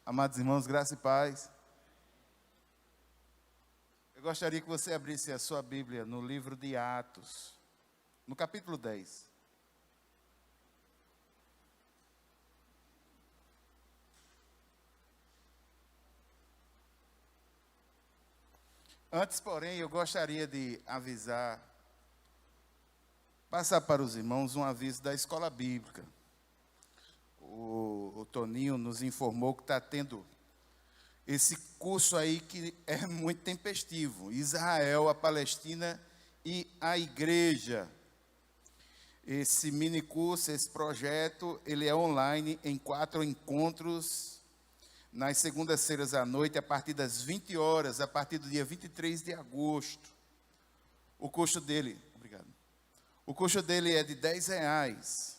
Amados irmãos, graça e paz. Eu gostaria que você abrisse a sua Bíblia no livro de Atos, no capítulo 10. Antes, porém, eu gostaria de passar para os irmãos um aviso da escola bíblica. O Toninho nos informou que está tendo esse curso aí que é muito tempestivo. Israel, a Palestina e a igreja. Esse mini curso, esse projeto, ele é online em 4 encontros, nas segundas-feiras à noite, a partir das 20 horas, a partir do dia 23 de agosto. O custo dele é de R$10.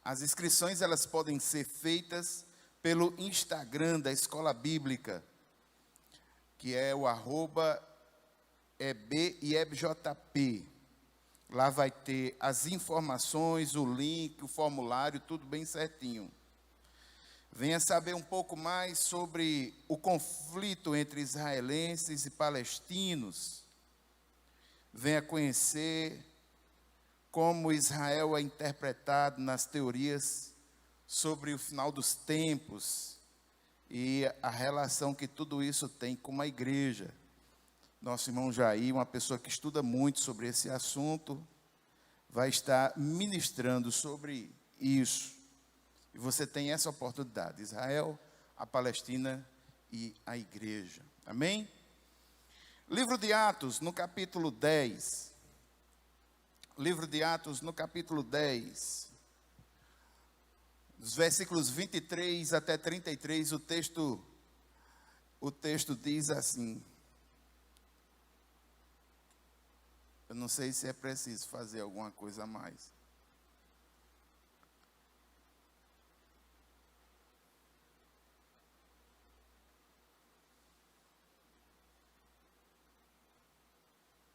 As inscrições, elas podem ser feitas pelo Instagram da Escola Bíblica, que é o @EBIEBJP. Lá vai ter as informações, o link, o formulário, tudo bem certinho. Venha saber um pouco mais sobre o conflito entre israelenses e palestinos. Venha conhecer como Israel é interpretado nas teorias sobre o final dos tempos e a relação que tudo isso tem com a igreja. Nosso irmão Jair, uma pessoa que estuda muito sobre esse assunto, vai estar ministrando sobre isso. E você tem essa oportunidade, Israel, a Palestina e a igreja. Amém? Livro de Atos, no capítulo 10. Livro de Atos, no capítulo 10. Dos versículos 23 até 33, o texto diz assim. Eu não sei se é preciso fazer alguma coisa a mais.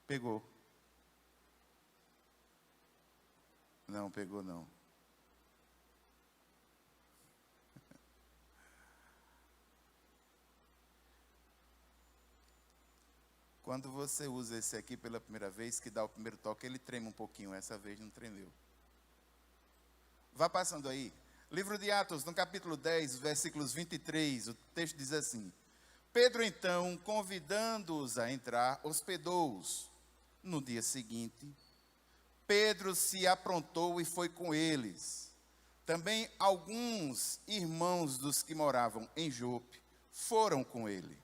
Pegou. Não, pegou não. Quando você usa esse aqui pela primeira vez, que dá o primeiro toque, ele treme um pouquinho. Essa vez não tremeu. Vá passando aí. Livro de Atos, no capítulo 10, versículos 23, o texto diz assim: Pedro, então, convidando-os a entrar, hospedou-os. No dia seguinte, Pedro se aprontou e foi com eles. Também alguns irmãos dos que moravam em Jope foram com ele.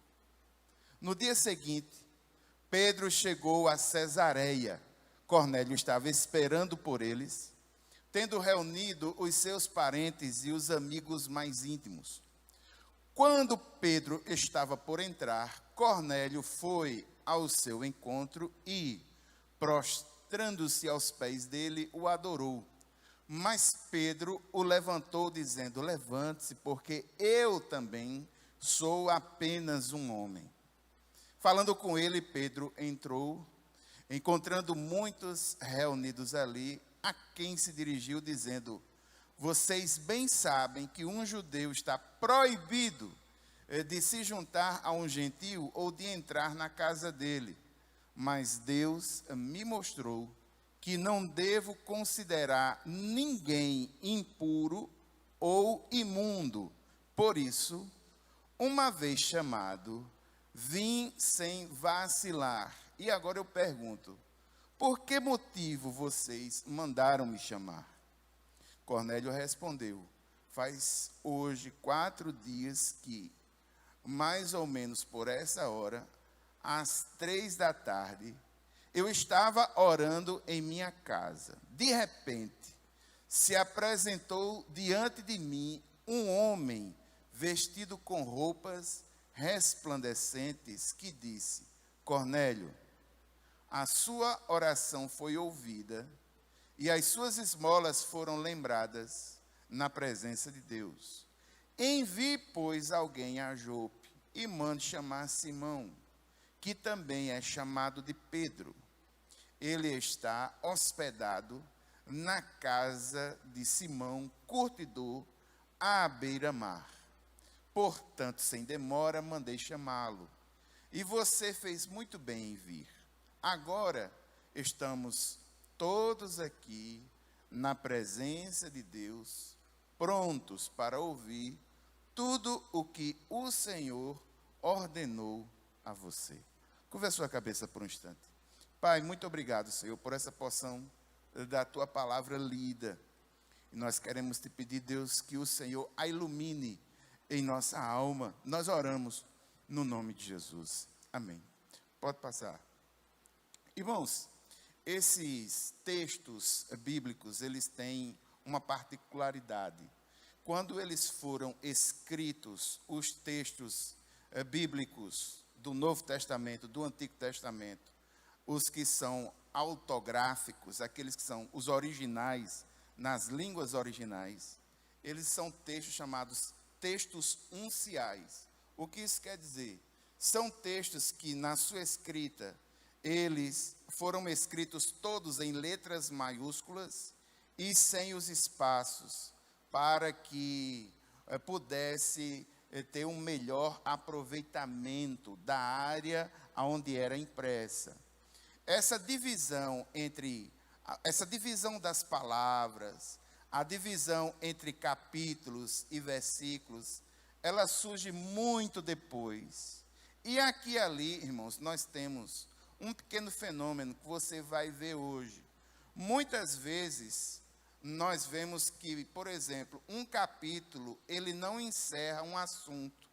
No dia seguinte, Pedro chegou a Cesareia. Cornélio estava esperando por eles, tendo reunido os seus parentes e os amigos mais íntimos. Quando Pedro estava por entrar, Cornélio foi ao seu encontro e, prostrando-se aos pés dele, o adorou. Mas Pedro o levantou, dizendo: levante-se, porque eu também sou apenas um homem. Falando com ele, Pedro entrou, encontrando muitos reunidos ali, a quem se dirigiu, dizendo: vocês bem sabem que um judeu está proibido de se juntar a um gentio ou de entrar na casa dele. Mas Deus me mostrou que não devo considerar ninguém impuro ou imundo. Por isso, uma vez chamado, vim sem vacilar. E agora eu pergunto: por que motivo vocês mandaram me chamar? Cornélio respondeu: faz hoje 4 dias que, mais ou menos por essa hora, às 3 da tarde, eu estava orando em minha casa. De repente, se apresentou diante de mim um homem vestido com roupas resplandecentes que disse: Cornélio, a sua oração foi ouvida e as suas esmolas foram lembradas na presença de Deus. Envie, pois, alguém a Jope e mande chamar Simão, que também é chamado de Pedro. Ele está hospedado na casa de Simão, curtidor, à beira-mar. Portanto, sem demora, mandei chamá-lo. E você fez muito bem em vir. Agora estamos todos aqui na presença de Deus, prontos para ouvir tudo o que o Senhor ordenou a você. Curva a sua cabeça por um instante. Pai, muito obrigado, Senhor, por essa porção da tua palavra lida. E nós queremos te pedir, Deus, que o Senhor a ilumine em nossa alma. Nós oramos no nome de Jesus. Amém. Pode passar. Irmãos, esses textos bíblicos, eles têm uma particularidade. Quando eles foram escritos, os textos bíblicos do Novo Testamento, do Antigo Testamento, os que são autográficos, aqueles que são os originais, nas línguas originais, eles são textos chamados textos unciais. O que isso quer dizer? São textos que, na sua escrita, eles foram escritos todos em letras maiúsculas e sem os espaços, para que pudesse ter um melhor aproveitamento da área onde era impressa. Essa divisão das palavras, a divisão entre capítulos e versículos, ela surge muito depois. E aqui e ali, irmãos, nós temos um pequeno fenômeno que você vai ver hoje. Muitas vezes, nós vemos que, por exemplo, um capítulo, ele não encerra um assunto.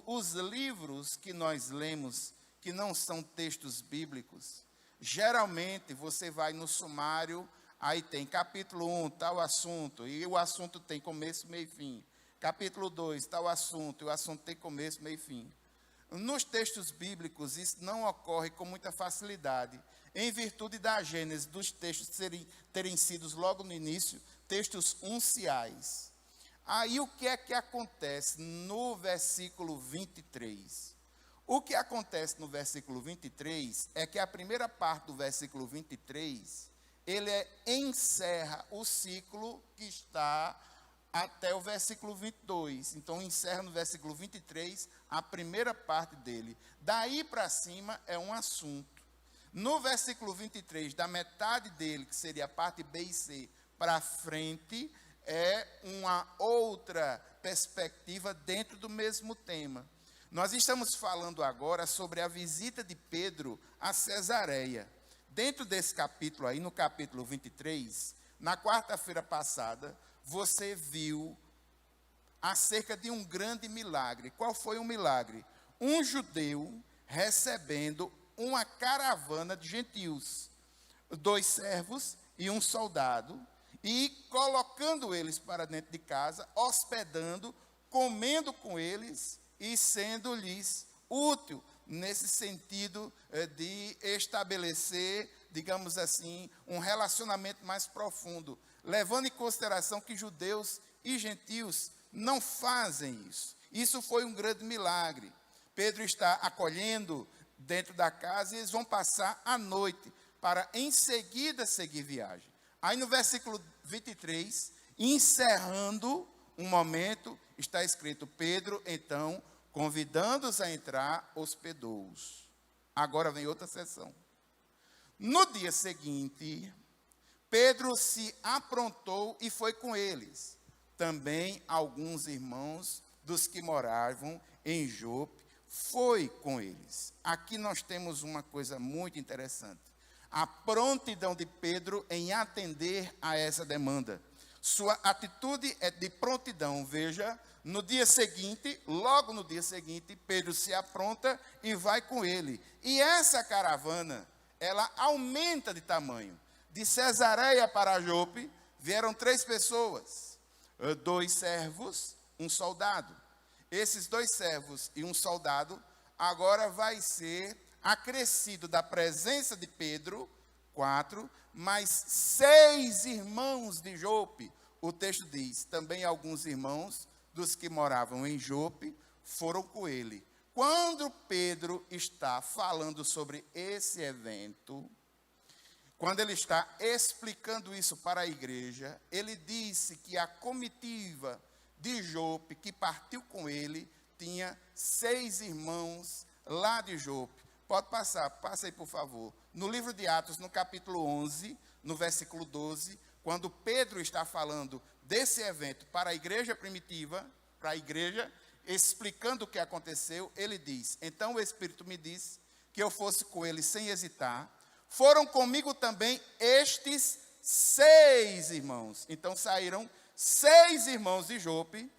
Os livros que nós lemos, que não são textos bíblicos, geralmente você vai no sumário, aí tem capítulo 1, tal assunto, e o assunto tem começo, meio e fim. Capítulo 2, tal assunto, e o assunto tem começo, meio e fim. Nos textos bíblicos, isso não ocorre com muita facilidade, em virtude da gênese dos textos terem sido logo no início, textos unciais. Aí o que é que acontece no versículo 23? O que acontece no versículo 23 é que a primeira parte do versículo 23, ele encerra o ciclo que está até o versículo 22. Então, encerra no versículo 23 a primeira parte dele. Daí para cima é um assunto. No versículo 23, da metade dele, que seria a parte B e C, para frente, é uma outra perspectiva dentro do mesmo tema. Nós estamos falando agora sobre a visita de Pedro a Cesareia. Dentro desse capítulo aí, no capítulo 23, na quarta-feira passada, você viu acerca de um grande milagre. Qual foi o milagre? Um judeu recebendo uma caravana de gentios, 2 servos e um soldado, e colocando eles para dentro de casa, hospedando, comendo com eles e sendo-lhes útil, nesse sentido de estabelecer, digamos assim, um relacionamento mais profundo, levando em consideração que judeus e gentios não fazem isso. Isso foi um grande milagre. Pedro está acolhendo dentro da casa e eles vão passar a noite para em seguida seguir viagem. Aí no versículo 23, encerrando um momento, está escrito: Pedro, então, convidando-os a entrar, hospedou-os. Agora vem outra sessão. No dia seguinte, Pedro se aprontou e foi com eles. Também alguns irmãos dos que moravam em Jope foi com eles. Aqui nós temos uma coisa muito interessante. A prontidão de Pedro em atender a essa demanda. Sua atitude é de prontidão. Veja, no dia seguinte, logo no dia seguinte, Pedro se apronta e vai com ele. E essa caravana, ela aumenta de tamanho. De Cesareia para Jope, vieram 3 pessoas. 2 servos, um soldado. Esses 2 servos e um soldado, agora vai ser acrescido da presença de Pedro, 4, mais 6 irmãos de Jope. O texto diz, também alguns irmãos dos que moravam em Jope foram com ele. Quando Pedro está falando sobre esse evento, quando ele está explicando isso para a igreja, ele disse que a comitiva de Jope, que partiu com ele, tinha 6 irmãos lá de Jope. Pode passar, passa aí por favor. No livro de Atos, no capítulo 11, no versículo 12, quando Pedro está falando desse evento para a igreja primitiva, para a igreja, explicando o que aconteceu, ele diz: então o Espírito me disse que eu fosse com ele sem hesitar. Foram comigo também estes 6 irmãos. Então saíram 6 irmãos de Jope,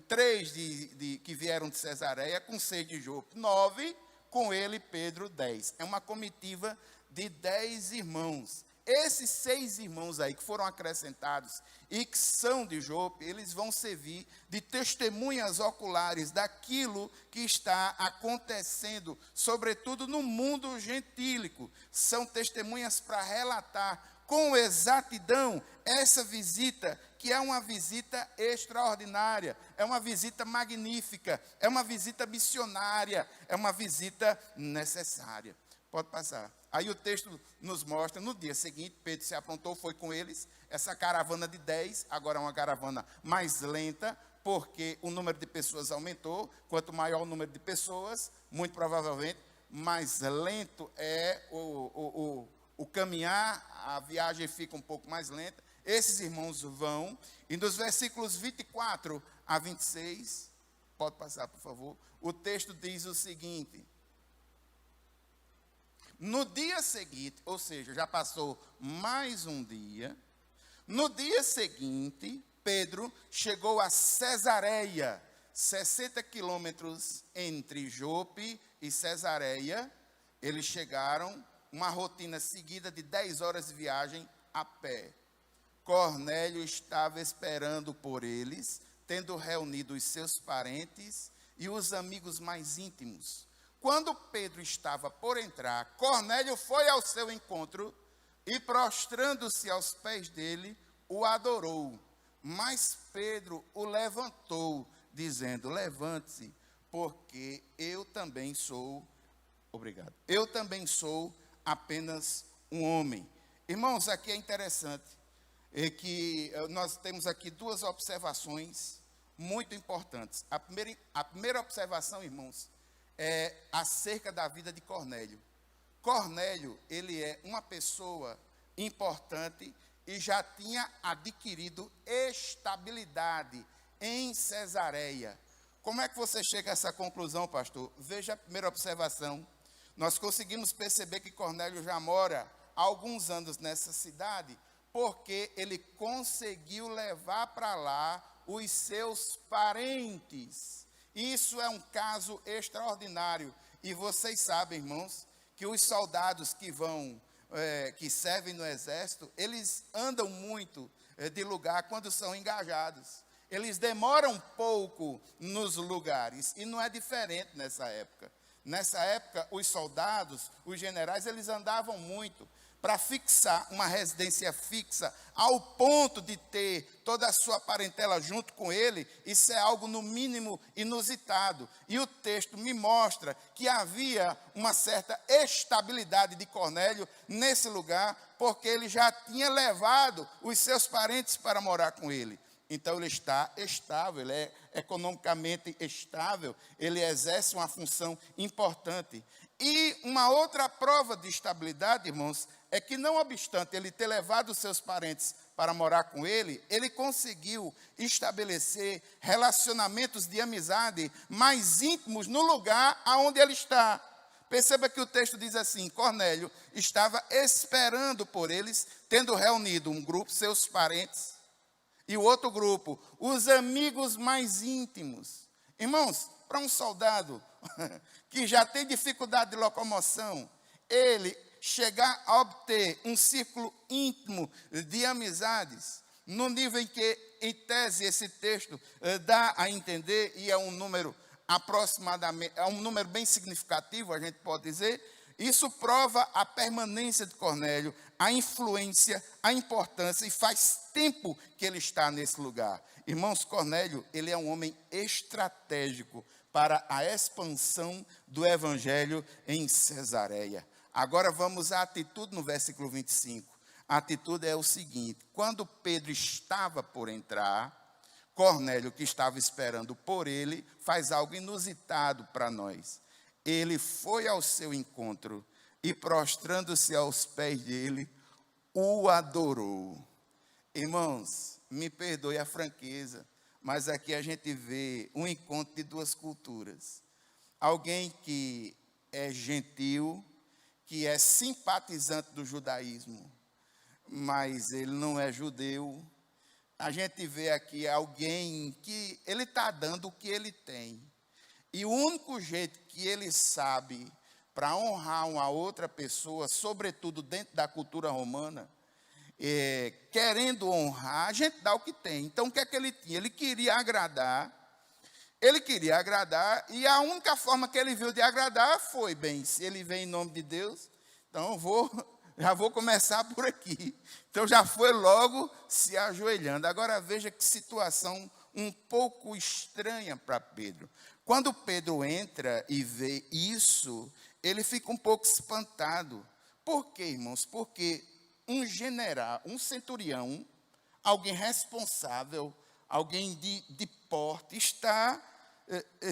3 que vieram de Cesareia, com 6 de Jope, 9, com ele Pedro, 10. É uma comitiva de 10 irmãos. Esses 6 irmãos aí que foram acrescentados e que são de Jope, eles vão servir de testemunhas oculares daquilo que está acontecendo, sobretudo no mundo gentílico. São testemunhas para relatar com exatidão essa visita, que é uma visita extraordinária, é uma visita magnífica, é uma visita missionária, é uma visita necessária. Pode passar. Aí o texto nos mostra, no dia seguinte, Pedro se aprontou, foi com eles, essa caravana de 10, agora é uma caravana mais lenta, porque o número de pessoas aumentou. Quanto maior o número de pessoas, muito provavelmente, mais lento é o caminhar, a viagem fica um pouco mais lenta. Esses irmãos vão, e nos versículos 24 a 26, pode passar por favor, o texto diz o seguinte: no dia seguinte, ou seja, já passou mais um dia, no dia seguinte, Pedro chegou a Cesareia, 60 quilômetros entre Jope e Cesareia. Eles chegaram, uma rotina seguida de 10 horas de viagem a pé. Cornélio estava esperando por eles, tendo reunido os seus parentes e os amigos mais íntimos. Quando Pedro estava por entrar, Cornélio foi ao seu encontro e, prostrando-se aos pés dele, o adorou. Mas Pedro o levantou, dizendo: levante-se, porque eu também sou, eu também sou apenas um homem. Irmãos, aqui é interessante, que nós temos aqui 2 observações muito importantes. A primeira observação, irmãos, é acerca da vida de Cornélio. Cornélio, ele é uma pessoa importante e já tinha adquirido estabilidade em Cesareia. Como é que você chega a essa conclusão, pastor? Veja a primeira observação. Nós conseguimos perceber que Cornélio já mora há alguns anos nessa cidade, porque ele conseguiu levar para lá os seus parentes. Isso é um caso extraordinário. E vocês sabem, irmãos, que os soldados que servem no exército, eles andam muito de lugar quando são engajados. Eles demoram um pouco nos lugares, e não é diferente nessa época. Nessa época, os soldados, os generais, eles andavam muito para fixar uma residência fixa, ao ponto de ter toda a sua parentela junto com ele. Isso é algo no mínimo inusitado. E o texto me mostra que havia uma certa estabilidade de Cornélio nesse lugar, porque ele já tinha levado os seus parentes para morar com ele. Então ele está estável, ele é economicamente estável, ele exerce uma função importante. E uma outra prova de estabilidade, irmãos, é que, não obstante ele ter levado os seus parentes para morar com ele, ele conseguiu estabelecer relacionamentos de amizade mais íntimos no lugar aonde ele está. Perceba que o texto diz assim: Cornélio estava esperando por eles, tendo reunido um grupo, seus parentes, e o outro grupo, os amigos mais íntimos. Irmãos, para um soldado que já tem dificuldade de locomoção, ele chegar a obter um círculo íntimo de amizades, no nível em que, em tese, esse texto dá a entender, e é um número aproximadamente, é um número bem significativo, a gente pode dizer. Isso prova a permanência de Cornélio, a influência, a importância, e faz tempo que ele está nesse lugar. Irmãos, Cornélio, ele é um homem estratégico para a expansão do evangelho em Cesareia. Agora vamos à atitude no versículo 25. A atitude é o seguinte: quando Pedro estava por entrar, Cornélio, que estava esperando por ele, faz algo inusitado para nós. Ele foi ao seu encontro e, prostrando-se aos pés dele, o adorou. Irmãos, me perdoe a franqueza, mas aqui a gente vê um encontro de duas culturas. Alguém que é gentil, que é simpatizante do judaísmo, mas ele não é judeu. A gente vê aqui alguém que ele está dando o que ele tem. E o único jeito que ele sabe para honrar uma outra pessoa, sobretudo dentro da cultura romana, querendo honrar, a gente dá o que tem. Então o que é que ele tinha? Ele queria agradar, e a única forma que ele viu de agradar foi, bem, se ele vem em nome de Deus, então já vou começar por aqui. Então já foi logo se ajoelhando. Agora veja que situação um pouco estranha para Pedro. Quando Pedro entra e vê isso, ele fica um pouco espantado. Por quê, irmãos? Porque um general, um centurião, alguém responsável, alguém de porte, está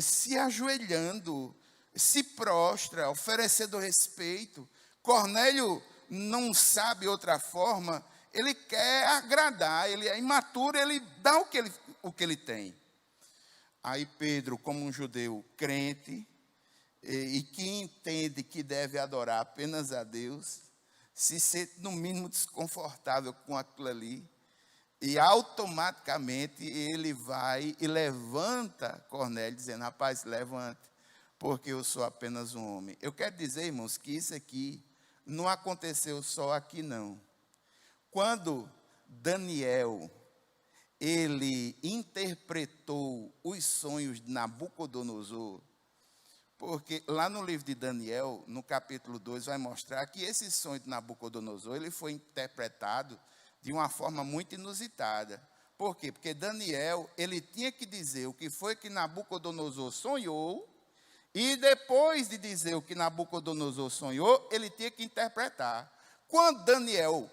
se ajoelhando, se prostra, oferecendo respeito. Cornélio não sabe outra forma, ele quer agradar, ele é imaturo, ele dá o que ele tem. Aí Pedro, como um judeu crente, e que entende que deve adorar apenas a Deus, se sente no mínimo desconfortável com aquilo ali, e automaticamente ele vai e levanta Cornélio, dizendo: rapaz, levante, porque eu sou apenas um homem. Eu quero dizer, irmãos, que isso aqui não aconteceu só aqui, não. Quando Daniel, ele interpretou os sonhos de Nabucodonosor, porque lá no livro de Daniel, no capítulo 2, vai mostrar que esse sonho de Nabucodonosor, ele foi interpretado de uma forma muito inusitada. Por quê? Porque Daniel, ele tinha que dizer o que foi que Nabucodonosor sonhou, e depois de dizer o que Nabucodonosor sonhou, ele tinha que interpretar. Quando Daniel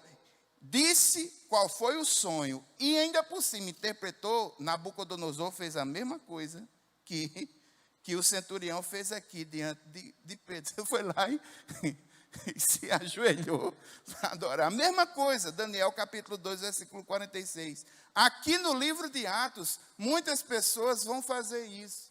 disse qual foi o sonho e ainda por cima interpretou, Nabucodonosor fez a mesma coisa que o centurião fez aqui diante de Pedro. Ele foi lá e se ajoelhou para adorar. A mesma coisa, Daniel capítulo 2, versículo 46. Aqui no livro de Atos, muitas pessoas vão fazer isso.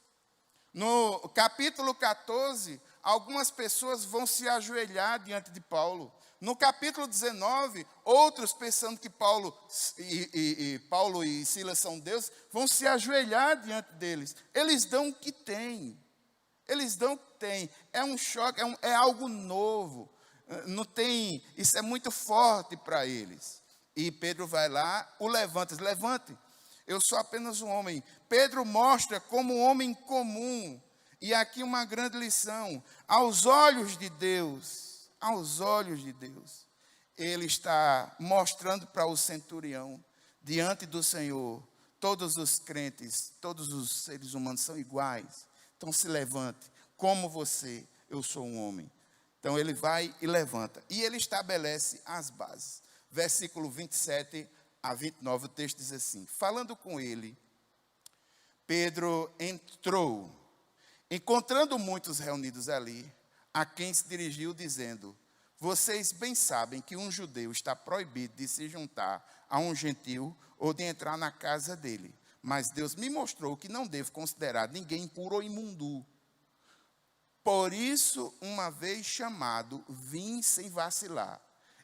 No capítulo 14, algumas pessoas vão se ajoelhar diante de Paulo. No capítulo 19, outros, pensando que Paulo e Silas são Deus, vão se ajoelhar diante deles. Eles dão o que têm. Eles dão o que têm. É um choque, é algo novo. Não tem, isso é muito forte para eles. E Pedro vai lá, o levanta, levante. Eu sou apenas um homem. Pedro mostra como um homem comum. E aqui uma grande lição. Aos olhos de Deus, ele está mostrando para o centurião, diante do Senhor, todos os crentes, todos os seres humanos são iguais. Então se levante. Como você, eu sou um homem. Então ele vai e levanta. E ele estabelece as bases. Versículo 27 a 29, o texto diz assim: falando com ele, Pedro entrou, encontrando muitos reunidos ali, a quem se dirigiu dizendo: vocês bem sabem que um judeu está proibido de se juntar a um gentil ou de entrar na casa dele. Mas Deus me mostrou que não devo considerar ninguém impuro ou imundo. Por isso, uma vez chamado, vim sem vacilar.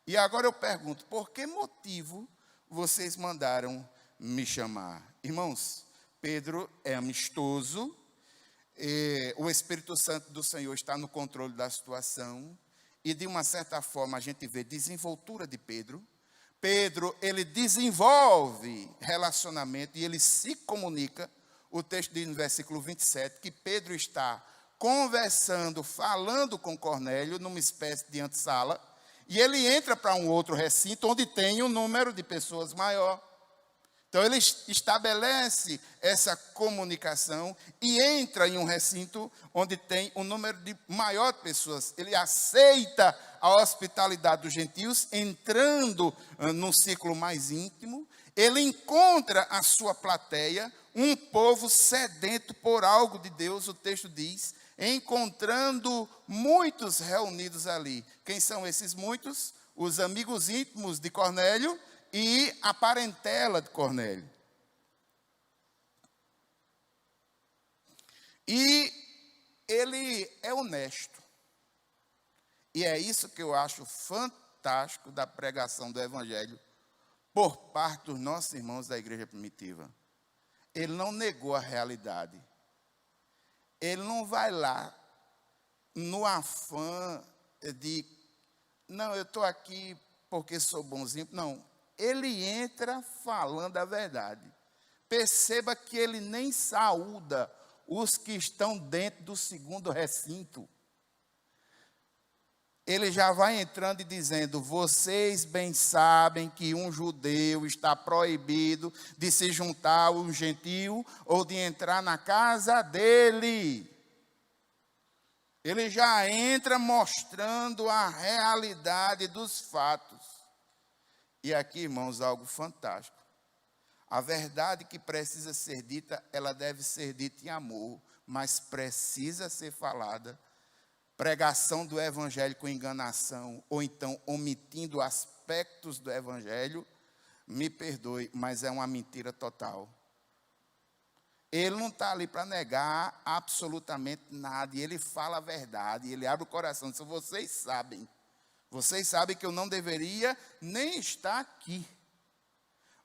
E agora eu pergunto, por que motivo vocês mandaram me chamar? Irmãos, Pedro é amistoso, o Espírito Santo do Senhor está no controle da situação, e de uma certa forma a gente vê desenvoltura de Pedro. Pedro, ele desenvolve relacionamento e ele se comunica. O texto diz no versículo 27 que Pedro está conversando, falando com Cornélio numa espécie de antessala, e ele entra para um outro recinto onde tem um número de pessoas maior. Então ele estabelece essa comunicação e entra em um recinto onde tem um número maior de pessoas. Ele aceita a hospitalidade dos gentios, entrando num círculo mais íntimo. Ele encontra a sua plateia, um povo sedento por algo de Deus, o texto diz, encontrando muitos reunidos ali. Quem são esses muitos? Os amigos íntimos de Cornélio e a parentela de Cornélio. E ele é honesto. E é isso que eu acho fantástico da pregação do Evangelho por parte dos nossos irmãos da igreja primitiva. Ele não negou a realidade. Ele não vai lá no afã de, não, eu estou aqui porque sou bonzinho. Não, ele entra falando a verdade. Perceba que ele nem saúda os que estão dentro do segundo recinto. Ele já vai entrando e dizendo, vocês bem sabem que um judeu está proibido de se juntar a um gentio ou de entrar na casa dele. Ele já entra mostrando a realidade dos fatos. E aqui, irmãos, algo fantástico. A verdade que precisa ser dita, ela deve ser dita em amor, mas precisa ser falada. Pregação do evangelho com enganação, ou então omitindo aspectos do evangelho, me perdoe, mas é uma mentira total. Ele não está ali para negar absolutamente nada, e ele fala a verdade, ele abre o coração, diz, vocês sabem que eu não deveria nem estar aqui,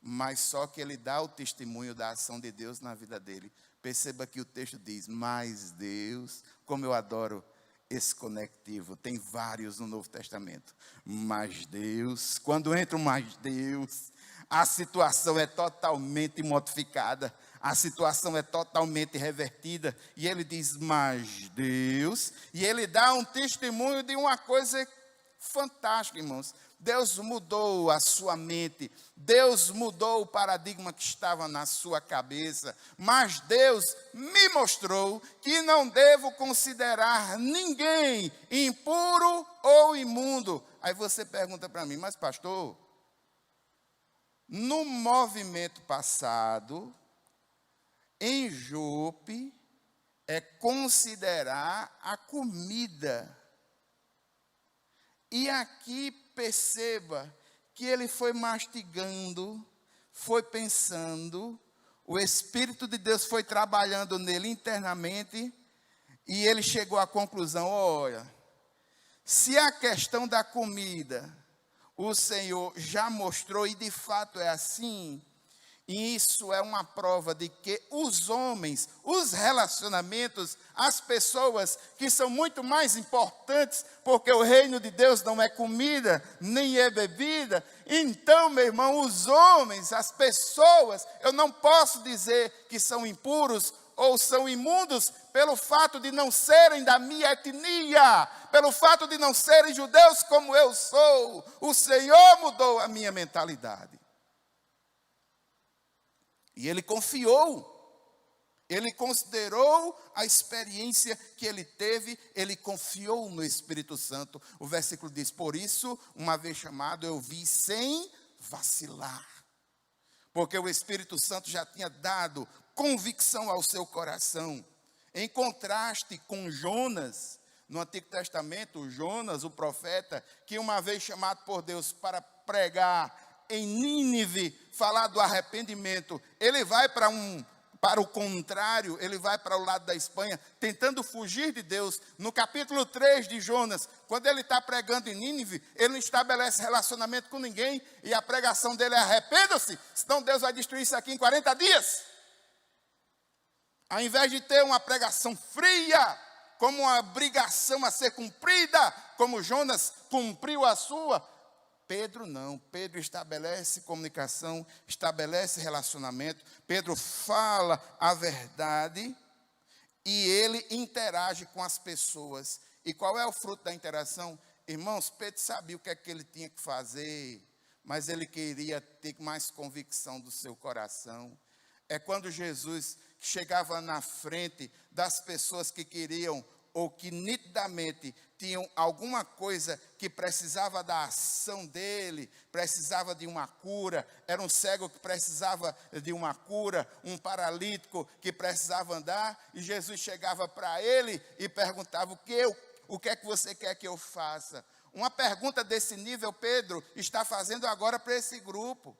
mas só que ele dá o testemunho da ação de Deus na vida dele. Perceba que o texto diz, mas Deus, como eu adoro esse conectivo, tem vários no Novo Testamento, mas Deus, quando entra o mais Deus, a situação é totalmente modificada, a situação é totalmente revertida, e ele diz, mas Deus, e ele dá um testemunho de uma coisa fantástica, irmãos. Deus mudou a sua mente, Deus mudou o paradigma que estava na sua cabeça, mas Deus me mostrou que não devo considerar ninguém impuro ou imundo. Aí você pergunta para mim, mas pastor, no movimento passado, em Jope, é considerar a comida. E aqui perceba que ele foi mastigando, foi pensando, o Espírito de Deus foi trabalhando nele internamente, e ele chegou à conclusão, olha, se a questão da comida, o Senhor já mostrou, e de fato é assim, e isso é uma prova de que os homens, os relacionamentos, as pessoas que são muito mais importantes, porque o reino de Deus não é comida, nem é bebida. Então, meu irmão, os homens, as pessoas, eu não posso dizer que são impuros ou são imundos pelo fato de não serem da minha etnia, pelo fato de não serem judeus como eu sou. O Senhor mudou a minha mentalidade. E ele confiou, ele considerou a experiência que ele teve, ele confiou no Espírito Santo. O versículo diz, por isso, uma vez chamado, eu vi sem vacilar. Porque o Espírito Santo já tinha dado convicção ao seu coração. Em contraste com Jonas, no Antigo Testamento, Jonas, o profeta, que uma vez chamado por Deus para pregar em Nínive, falar do arrependimento, ele vai para o contrário, ele vai para o lado da Espanha, tentando fugir de Deus. No capítulo 3 de Jonas, quando ele está pregando em Nínive, ele não estabelece relacionamento com ninguém, e a pregação dele é arrependa-se, senão Deus vai destruir isso aqui em 40 dias. Ao invés de ter uma pregação fria, como uma obrigação a ser cumprida, como Jonas cumpriu a sua, Pedro não, Pedro estabelece comunicação, estabelece relacionamento, Pedro fala a verdade e ele interage com as pessoas. E qual é o fruto da interação? Irmãos, Pedro sabia o que é que ele tinha que fazer mas ele queria ter mais convicção do seu coração. É quando Jesus chegava na frente das pessoas que queriam ou que nitidamente tinham alguma coisa que precisava da ação dele, precisava de uma cura, era um cego que precisava de uma cura, um paralítico que precisava andar, e Jesus chegava para ele e perguntava: o que é que você quer que eu faça? Uma pergunta desse nível, Pedro está fazendo agora para esse grupo.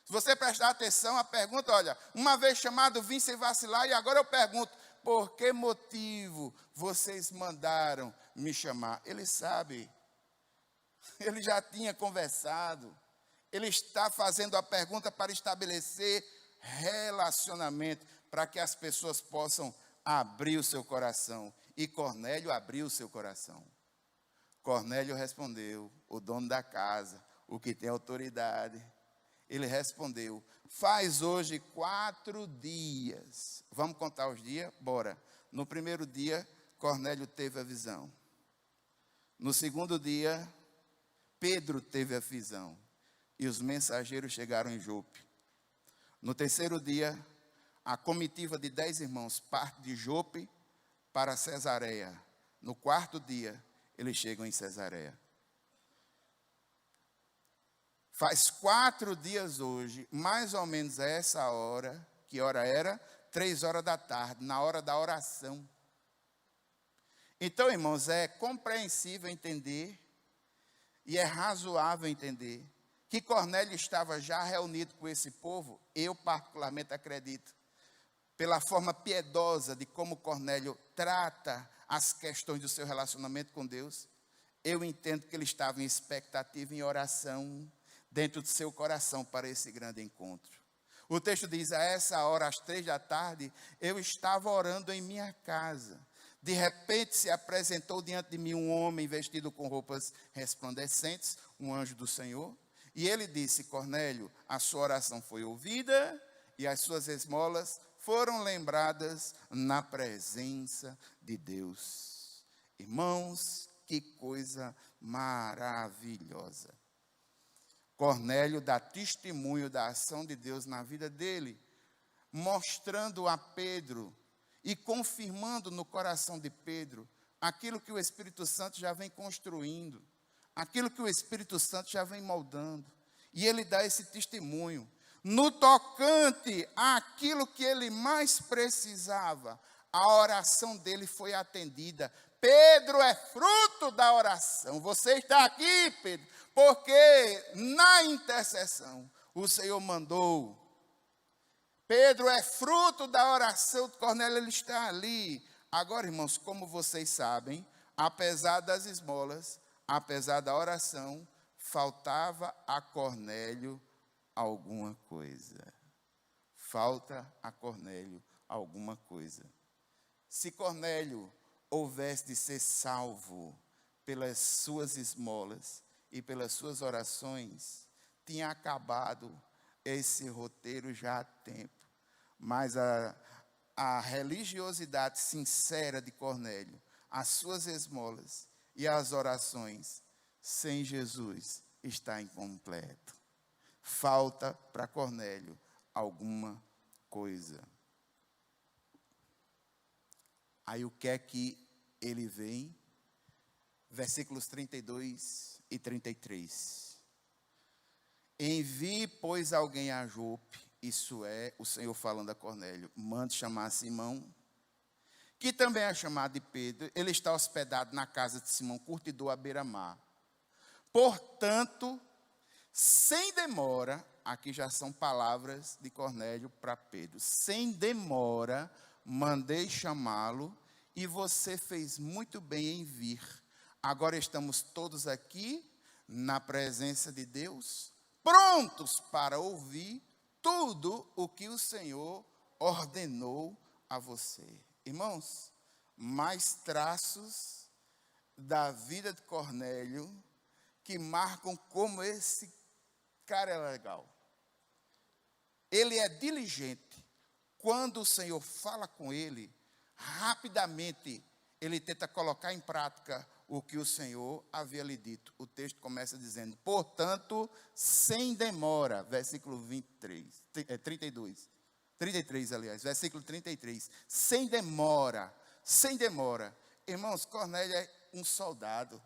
Se você prestar atenção, a pergunta, olha, uma vez chamado, vim sem vacilar, e agora eu pergunto: por que motivo vocês mandaram me chamar? Ele sabe, ele já tinha conversado, ele está fazendo a pergunta para estabelecer relacionamento, para que as pessoas possam abrir o seu coração. E Cornélio abriu o seu coração. Cornélio respondeu, o dono da casa, o que tem autoridade. Ele respondeu: faz hoje 4 dias. Vamos contar os dias? Bora. No primeiro dia, Cornélio teve a visão. No segundo dia, Pedro teve a visão. E os mensageiros chegaram em Jope. No terceiro dia, a comitiva de 10 irmãos parte de Jope para Cesareia. No quarto dia, eles chegam em Cesareia. Faz 4 dias hoje, mais ou menos a essa hora. Que hora era? 3 horas da tarde, na hora da oração. Então, irmãos, é compreensível entender, e é razoável entender, que Cornélio estava já reunido com esse povo. Eu particularmente acredito, pela forma piedosa de como Cornélio trata as questões do seu relacionamento com Deus, eu entendo que ele estava em expectativa, em oração, dentro do seu coração para esse grande encontro. O texto diz: a essa hora, às 3 da tarde, eu estava orando em minha casa. De repente se apresentou diante de mim um homem vestido com roupas resplandecentes, um anjo do Senhor. E ele disse: Cornélio, a sua oração foi ouvida e as suas esmolas foram lembradas na presença de Deus. Irmãos, que coisa maravilhosa. Cornélio dá testemunho da ação de Deus na vida dele, mostrando a Pedro e confirmando no coração de Pedro aquilo que o Espírito Santo já vem construindo, aquilo que o Espírito Santo já vem moldando. E ele dá esse testemunho. No tocante àquilo que ele mais precisava, a oração dele foi atendida. Pedro é fruto da oração. Você está aqui, Pedro, porque na intercessão o Senhor mandou. Pedro é fruto da oração de Cornélio, ele está ali. Agora, irmãos, como vocês sabem, apesar das esmolas, apesar da oração, faltava a Cornélio alguma coisa. Falta a Cornélio alguma coisa. Se Cornélio houvesse de ser salvo pelas suas esmolas e pelas suas orações, tinha acabado esse roteiro já há tempo. Mas a religiosidade sincera de Cornélio, as suas esmolas e as orações, sem Jesus, está incompleto. Falta para Cornélio alguma coisa. Aí o que é que ele vem? Versículos 32 e 33. Envie, pois, alguém a Jope, isso é, o Senhor falando a Cornélio, mande chamar Simão, que também é chamado de Pedro. Ele está hospedado na casa de Simão, curtidor à beira-mar. Portanto, sem demora, aqui já são palavras de Cornélio para Pedro, sem demora, mandei chamá-lo, e você fez muito bem em vir. Agora estamos todos aqui, na presença de Deus, prontos para ouvir tudo o que o Senhor ordenou a você. Irmãos, mais traços da vida de Cornélio que marcam como esse cara é legal. Ele é diligente. Quando o Senhor fala com ele, rapidamente ele tenta colocar em prática o que o Senhor havia lhe dito. O texto começa dizendo: portanto, sem demora, versículo 33, aliás, versículo 33. Sem demora. Irmãos, Cornélio é um soldado.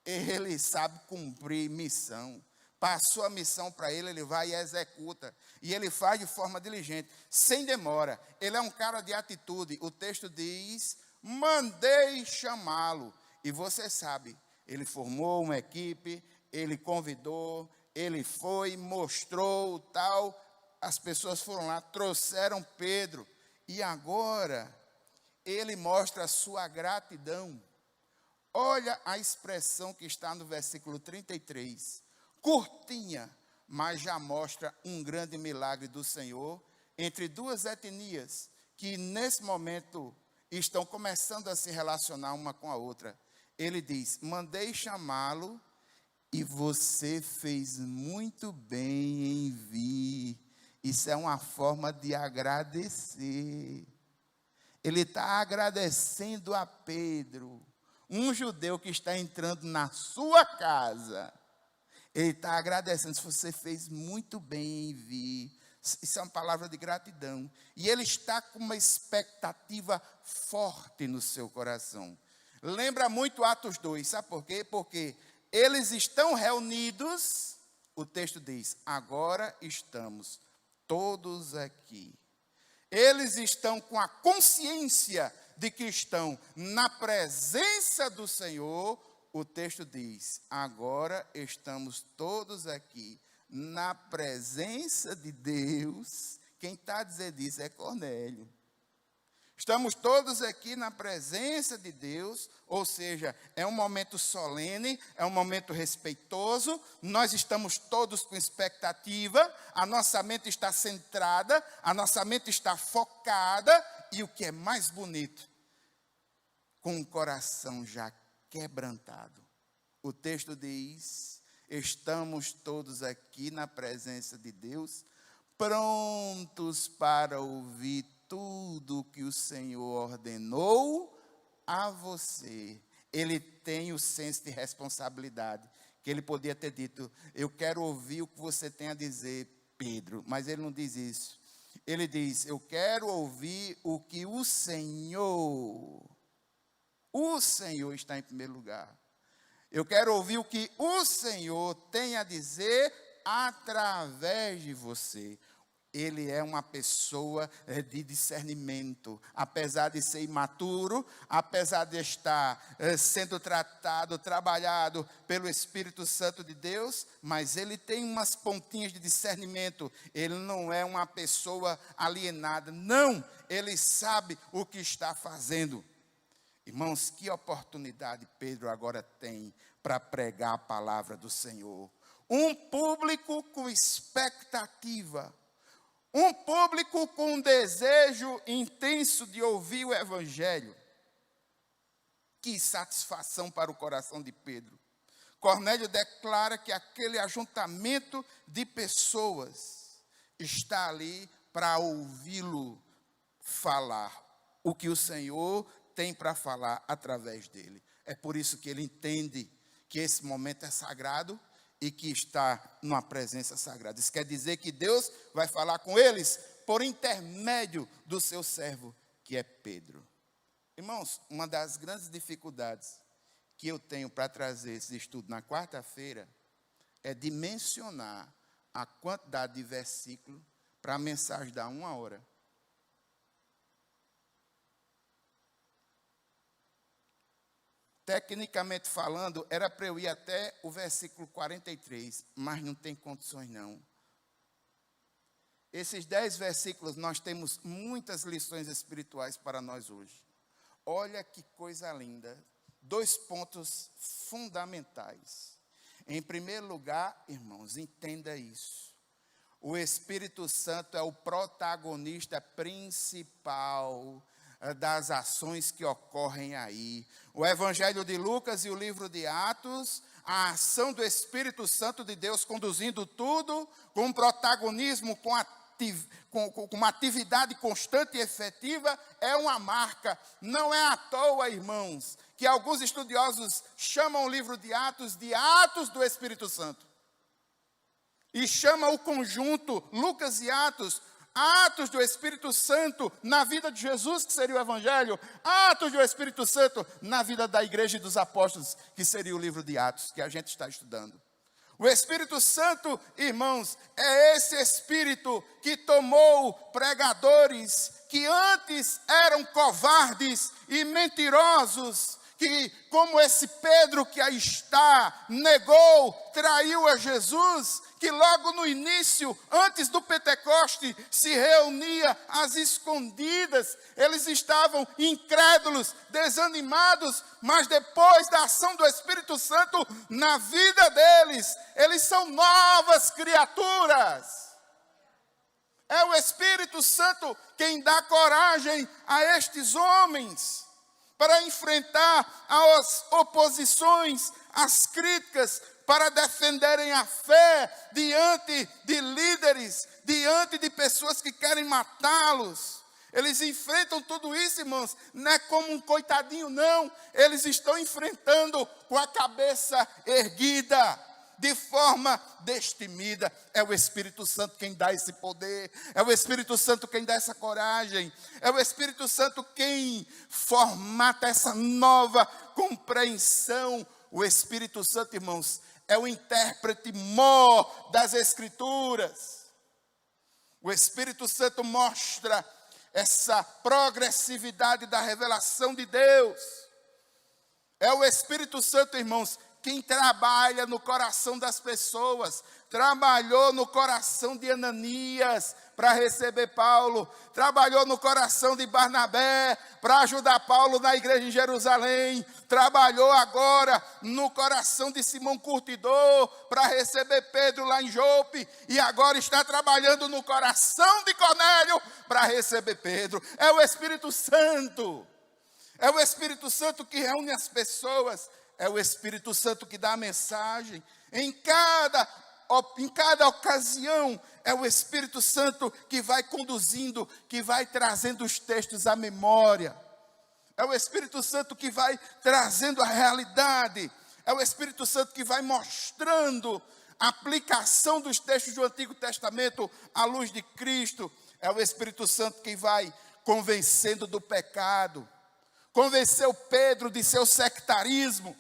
Ele sabe cumprir missão. Passou a missão para ele, ele vai e executa. E ele faz de forma diligente, sem demora. Ele é um cara de atitude. O texto diz: mandei chamá-lo. E você sabe, ele formou uma equipe, ele convidou, ele foi, mostrou tal. As pessoas foram lá, trouxeram Pedro. E agora, ele mostra a sua gratidão. Olha a expressão que está no versículo 33. Curtinha, mas já mostra um grande milagre do Senhor entre duas etnias que nesse momento estão começando a se relacionar uma com a outra. Ele diz: mandei chamá-lo e você fez muito bem em vir. Isso é uma forma de agradecer. Ele está agradecendo a Pedro, um judeu que está entrando na sua casa. Ele está agradecendo: você fez muito bem em vir. Isso é uma palavra de gratidão. E ele está com uma expectativa forte no seu coração. Lembra muito Atos 2, sabe por quê? Porque eles estão reunidos, o texto diz: agora estamos todos aqui. Eles estão com a consciência de que estão na presença do Senhor. O texto diz: agora estamos todos aqui na presença de Deus. Quem está a dizer isso é Cornélio. Estamos todos aqui na presença de Deus, ou seja, é um momento solene, é um momento respeitoso, nós estamos todos com expectativa, a nossa mente está centrada, a nossa mente está focada, e o que é mais bonito, com o coração já quebrantado. O texto diz: estamos todos aqui na presença de Deus, prontos para ouvir tudo o que o Senhor ordenou a você. Ele tem o senso de responsabilidade, que ele podia ter dito: eu quero ouvir o que você tem a dizer, Pedro. Mas ele não diz isso. Ele diz: eu quero ouvir o que o Senhor está em primeiro lugar. Eu quero ouvir o que o Senhor tem a dizer através de você. Ele é uma pessoa de discernimento, apesar de ser imaturo, apesar de estar sendo trabalhado pelo Espírito Santo de Deus, mas ele tem umas pontinhas de discernimento. Ele não é uma pessoa alienada, não, ele sabe o que está fazendo. Irmãos, que oportunidade Pedro agora tem para pregar a palavra do Senhor. Um público com expectativa. Um público com um desejo intenso de ouvir o Evangelho. Que satisfação para o coração de Pedro. Cornélio declara que aquele ajuntamento de pessoas está ali para ouvi-lo falar o que o Senhor tem para falar através dele. É por isso que ele entende que esse momento é sagrado e que está numa presença sagrada. Isso quer dizer que Deus vai falar com eles por intermédio do seu servo, que é Pedro. Irmãos, uma das grandes dificuldades que eu tenho para trazer esse estudo na quarta-feira é dimensionar a quantidade de versículos para a mensagem dar 1 hora. Tecnicamente falando, era para eu ir até o versículo 43, mas não tem condições não. Esses 10 versículos, nós temos muitas lições espirituais para nós hoje. Olha que coisa linda. 2 pontos fundamentais. Em primeiro lugar, irmãos, entenda isso. O Espírito Santo é o protagonista principal das ações que ocorrem aí. O Evangelho de Lucas e o livro de Atos, a ação do Espírito Santo de Deus conduzindo tudo, com protagonismo, com a com uma atividade constante e efetiva, é uma marca. Não é à toa, irmãos, que alguns estudiosos chamam o livro de Atos do Espírito Santo. E chama o conjunto, Lucas e Atos do Espírito Santo na vida de Jesus, que seria o Evangelho, Atos do Espírito Santo na vida da igreja e dos apóstolos, que seria o livro de Atos, que a gente está estudando. O Espírito Santo, irmãos, é esse Espírito que tomou pregadores que antes eram covardes e mentirosos, que, como esse Pedro que aí está, negou, traiu a Jesus, que logo no início, antes do Pentecoste, se reunia às escondidas. Eles estavam incrédulos, desanimados, mas depois da ação do Espírito Santo na vida deles, eles são novas criaturas. É o Espírito Santo quem dá coragem a estes homens para enfrentar as oposições, as críticas, para defenderem a fé diante de líderes, diante de pessoas que querem matá-los. Eles enfrentam tudo isso, irmãos, não é como um coitadinho, não. Eles estão enfrentando com a cabeça erguida, de forma destemida. É o Espírito Santo quem dá esse poder, é o Espírito Santo quem dá essa coragem, é o Espírito Santo quem formata essa nova compreensão. O Espírito Santo, irmãos, é o intérprete mor das Escrituras. O Espírito Santo mostra essa progressividade da revelação de Deus. É o Espírito Santo, irmãos, quem trabalha no coração das pessoas. Trabalhou no coração de Ananias para receber Paulo. Trabalhou no coração de Barnabé para ajudar Paulo na igreja em Jerusalém. Trabalhou agora no coração de Simão Curtidor para receber Pedro lá em Jope. E agora está trabalhando no coração de Cornélio para receber Pedro. É o Espírito Santo. É o Espírito Santo que reúne as pessoas. É o Espírito Santo que dá a mensagem. Em cada ocasião, é o Espírito Santo que vai conduzindo, que vai trazendo os textos à memória. É o Espírito Santo que vai trazendo a realidade. É o Espírito Santo que vai mostrando a aplicação dos textos do Antigo Testamento à luz de Cristo. É o Espírito Santo que vai convencendo do pecado. Convenceu Pedro de seu sectarismo.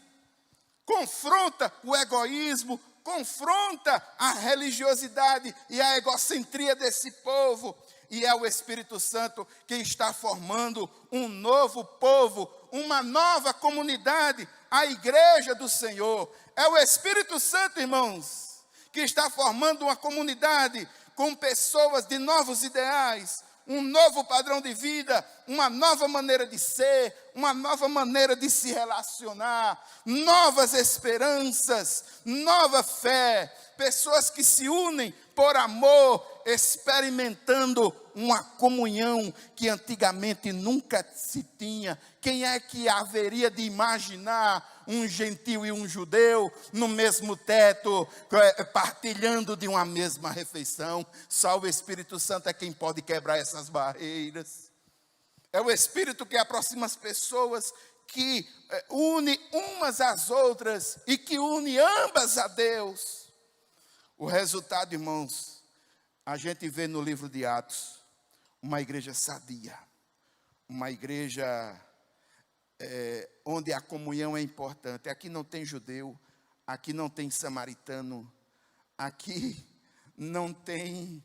Confronta o egoísmo, confronta a religiosidade e a egocentria desse povo. E é o Espírito Santo que está formando um novo povo, uma nova comunidade, a igreja do Senhor. É o Espírito Santo, irmãos, que está formando uma comunidade com pessoas de novos ideais, um novo padrão de vida, uma nova maneira de ser, uma nova maneira de se relacionar, novas esperanças, nova fé, pessoas que se unem por amor, experimentando uma comunhão que antigamente nunca se tinha. Quem é que haveria de imaginar um gentil e um judeu no mesmo teto, partilhando de uma mesma refeição? Só o Espírito Santo é quem pode quebrar essas barreiras. É o Espírito que aproxima as pessoas, que une umas às outras e que une ambas a Deus. O resultado, irmãos, a gente vê no livro de Atos, uma igreja sadia, uma igreja onde a comunhão é importante. Aqui não tem judeu, aqui não tem samaritano, aqui não tem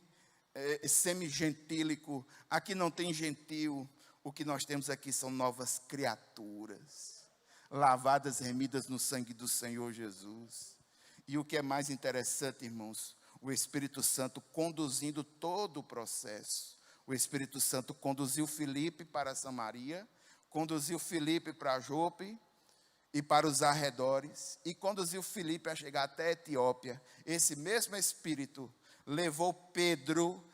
semi-gentílico, aqui não tem gentil. O que nós temos aqui são novas criaturas, lavadas, remidas no sangue do Senhor Jesus. E o que é mais interessante, irmãos, o Espírito Santo conduzindo todo o processo. O Espírito Santo conduziu Filipe para Samaria, conduziu Filipe para Jope e para os arredores, e conduziu Filipe a chegar até a Etiópia. Esse mesmo Espírito levou Pedro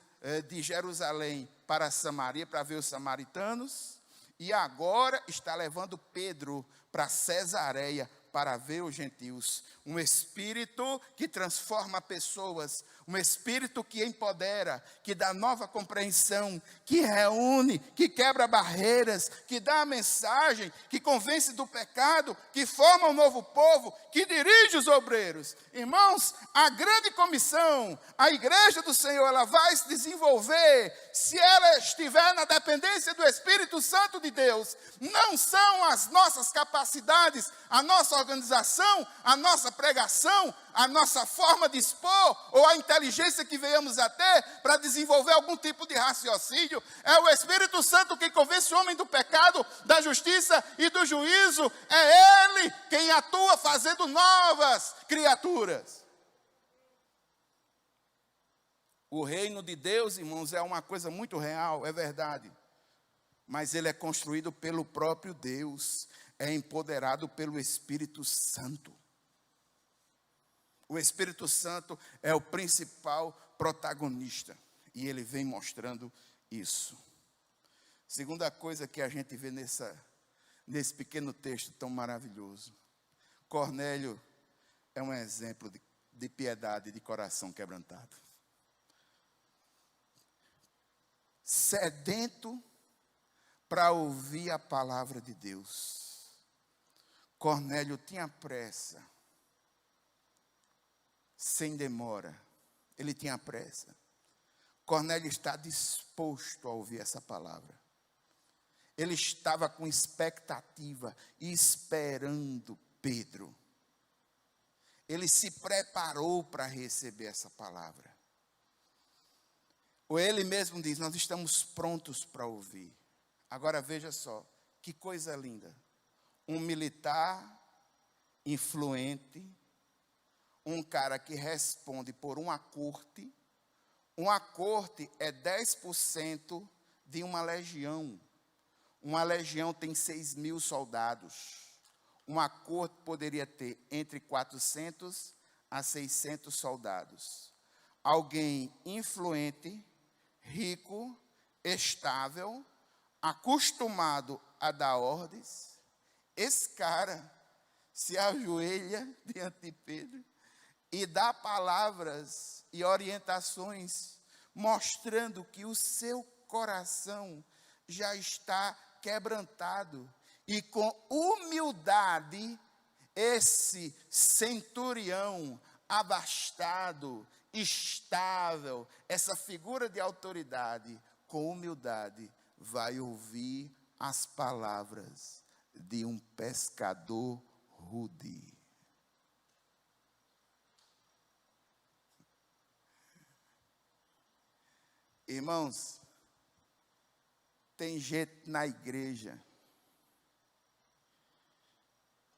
de Jerusalém para Samaria, para ver os samaritanos, e agora está levando Pedro para Cesareia, para ver os gentios. Um Espírito que transforma pessoas, um Espírito que empodera, que dá nova compreensão, que reúne, que quebra barreiras, que dá a mensagem, que convence do pecado, que forma um novo povo, que dirige os obreiros. Irmãos, a grande comissão, a igreja do Senhor, ela vai se desenvolver se ela estiver na dependência do Espírito Santo de Deus. Não são as nossas capacidades, a nossa organização, a nossa pregação, a nossa forma de expor ou a inteligência que venhamos a ter para desenvolver algum tipo de raciocínio. É o Espírito Santo quem convence o homem do pecado, da justiça e do juízo. É Ele quem atua fazendo novas criaturas. O reino de Deus, irmãos, é uma coisa muito real, é verdade. Mas ele é construído pelo próprio Deus, é empoderado pelo Espírito Santo. O Espírito Santo é o principal protagonista, e ele vem mostrando isso. Segunda coisa que a gente vê nesse pequeno texto tão maravilhoso. Cornélio é um exemplo de piedade e de coração quebrantado. Sedento para ouvir a palavra de Deus. Cornélio tinha pressa, sem demora, ele tinha pressa. Cornélio está disposto a ouvir essa palavra. Ele estava com expectativa, esperando Pedro. Ele se preparou para receber essa palavra. Ou ele mesmo diz, nós estamos prontos para ouvir. Agora veja só, que coisa linda. Um militar influente, um cara que responde por uma corte. Uma corte é 10% de uma legião. Uma legião tem 6.000 soldados. Uma corte poderia ter entre 400 a 600 soldados. Alguém influente, rico, estável, acostumado a dar ordens. Esse cara se ajoelha diante de Pedro e dá palavras e orientações, mostrando que o seu coração já está quebrantado. E com humildade, esse centurião abastado, estável, essa figura de autoridade, com humildade, vai ouvir as palavras de um pescador rude. Irmãos, tem gente na igreja